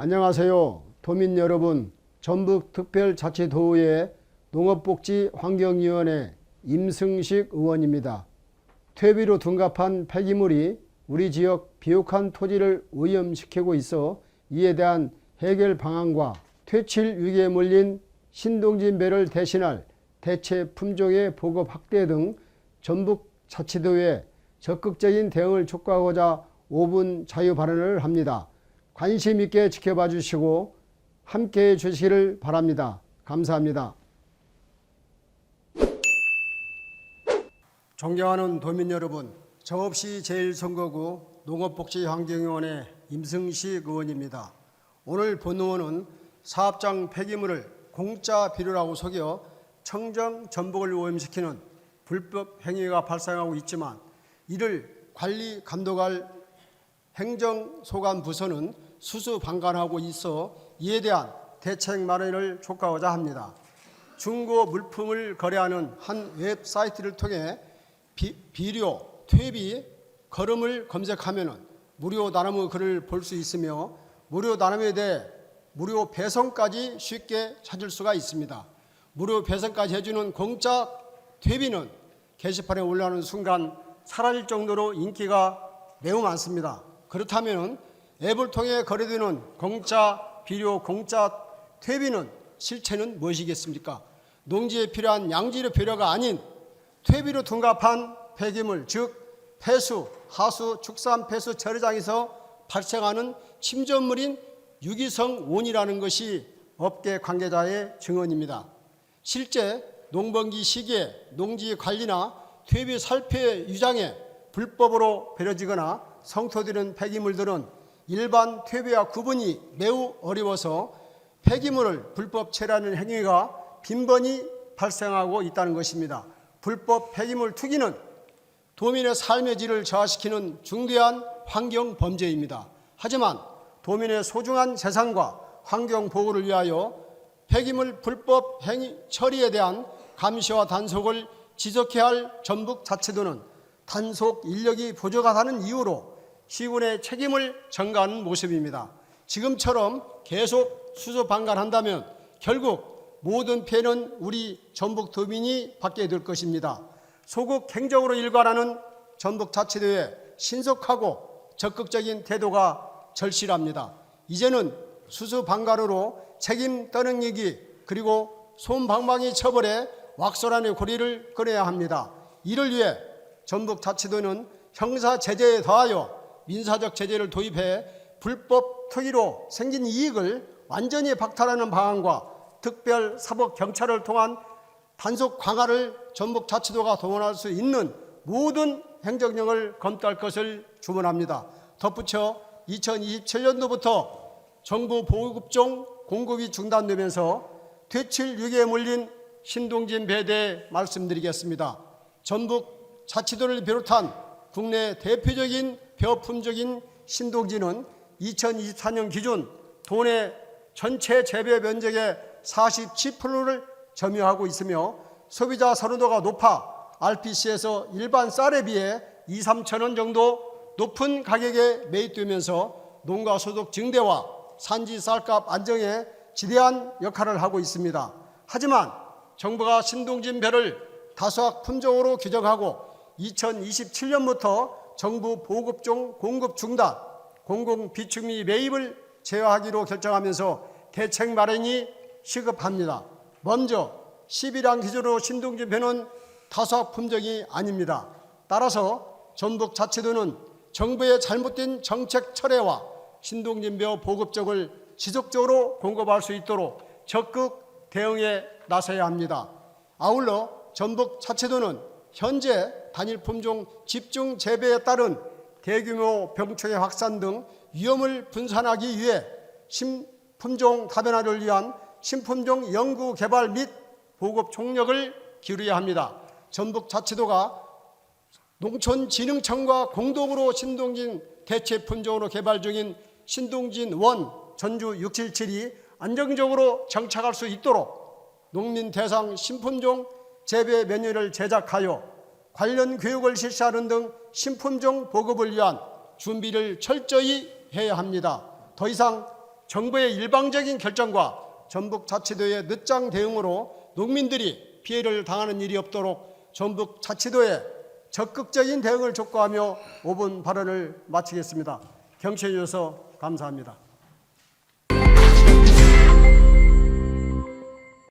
안녕하세요. 도민 여러분, 전북특별자치도의 농업복지환경위원회 임승식 의원입니다. 퇴비로 둔갑한 폐기물이 우리 지역 비옥한 토지를 오염시키고 있어 이에 대한 해결 방안과 퇴칠 위기에 몰린 신동진배를 대신할 대체 품종의 보급 확대 등 전북자치도에 적극적인 대응을 촉구하고자 5분 자유 발언을 합니다. 관심 있게 지켜봐 주시고 함께해 주시기를 바랍니다. 감사합니다. 존경하는 도민 여러분, 저 없이 제1선거구 농업복지환경위원회 임승식 의원입니다. 오늘 본의원은 사업장 폐기물을 공짜 비료라고 속여 청정 전북을 오염시키는 불법 행위가 발생하고 있지만 이를 관리 감독할 행정소관부서는 수수방관하고 있어 이에 대한 대책 마련을 촉구하고자 합니다. 중고 물품을 거래하는 한 웹사이트를 통해 비료, 퇴비, 거름을 검색하면 무료 나눔의 글을 볼 수 있으며 무료 나눔에 대해 무료 배송까지 쉽게 찾을 수가 있습니다. 무료 배송까지 해주는 공짜 퇴비는 게시판에 올라오는 순간 사라질 정도로 인기가 매우 많습니다. 그렇다면 앱을 통해 거래되는 공짜 비료, 공짜 퇴비는 실체는 무엇이겠습니까? 농지에 필요한 양질의 비료가 아닌 퇴비로 둔갑한 폐기물, 즉 폐수, 하수, 축산 폐수 처리장에서 발생하는 침전물인 유기성 온이라는 것이 업계 관계자의 증언입니다. 실제 농번기 시기에 농지 관리나 퇴비 살포 유장에 불법으로 버려지거나 성토되는 폐기물들은 일반 퇴비와 구분이 매우 어려워서 폐기물을 불법 처리하는 행위가 빈번히 발생하고 있다는 것입니다. 불법 폐기물 투기는 도민의 삶의 질을 저하시키는 중대한 환경 범죄입니다. 하지만 도민의 소중한 재산과 환경 보호를 위하여 폐기물 불법 행위 처리에 대한 감시와 단속을 지속해야 할 전북자치도는 단속 인력이 부족하다는 이유로 시군의 책임을 전가하는 모습입니다. 지금처럼 계속 수소방관한다면 결국 모든 피해는 우리 전북도민이 받게 될 것입니다. 소극 행정으로 일관하는 전북자치도의 신속하고 적극적인 태도가 절실합니다. 이제는 수소방관으로 책임 떠넘기기 그리고 솜방망이 처벌에 왁소란의 고리를 끊어야 합니다. 이를 위해 전북자치도는 형사 제재에 더하여 민사적 제재를 도입해 불법 투기로 생긴 이익을 완전히 박탈하는 방안과 특별 사법 경찰을 통한 단속 강화를 전북자치도가 동원할 수 있는 모든 행정력을 검토할 것을 주문합니다. 덧붙여 2027년도부터 정부 보급종 공급이 중단되면서 퇴칠 위기에 몰린 신동진 배에 대해 말씀드리겠습니다. 전북자치도를 비롯한 국내 대표적인 벼품종인 신동진은 2024년 기준 도내 전체 재배 면적의 47%를 점유하고 있으며 소비자 선호도가 높아 RPC에서 일반 쌀에 비해 2, 3천 원 정도 높은 가격에 매입되면서 농가 소득 증대와 산지 쌀값 안정에 지대한 역할을 하고 있습니다. 하지만 정부가 신동진 벼를 다수학 품종으로 규정하고 2027년부터 정부 보급종 공급 중단, 공공비축미 매입을 제어하기로 결정하면서 대책 마련이 시급합니다. 먼저 10일량 기준으로 신동진 벼는 다수학 품종이 아닙니다. 따라서 전북자치도는 정부의 잘못된 정책 철회와 신동진 벼 보급종을 지속적으로 공급할 수 있도록 적극 대응에 나서야 합니다. 아울러 전북자치도는 현재 단일 품종 집중 재배에 따른 대규모 병충해 확산 등 위험을 분산하기 위해 신품종 다변화를 위한 신품종 연구 개발 및 보급 총력을 기울여야 합니다. 전북자치도가 농촌진흥청과 공동으로 신동진 대체 품종으로 개발 중인 신동진 원 전주 677이 안정적으로 정착할 수 있도록 농민 대상 신품종 재배 메뉴를 제작하여 관련 교육을 실시하는 등 신품종 보급을 위한 준비를 철저히 해야 합니다. 더 이상 정부의 일방적인 결정과 전북자치도의 늦장 대응으로 농민들이 피해를 당하는 일이 없도록 전북자치도의 적극적인 대응을 촉구하며 5분 발언을 마치겠습니다. 경청해 주셔서 감사합니다.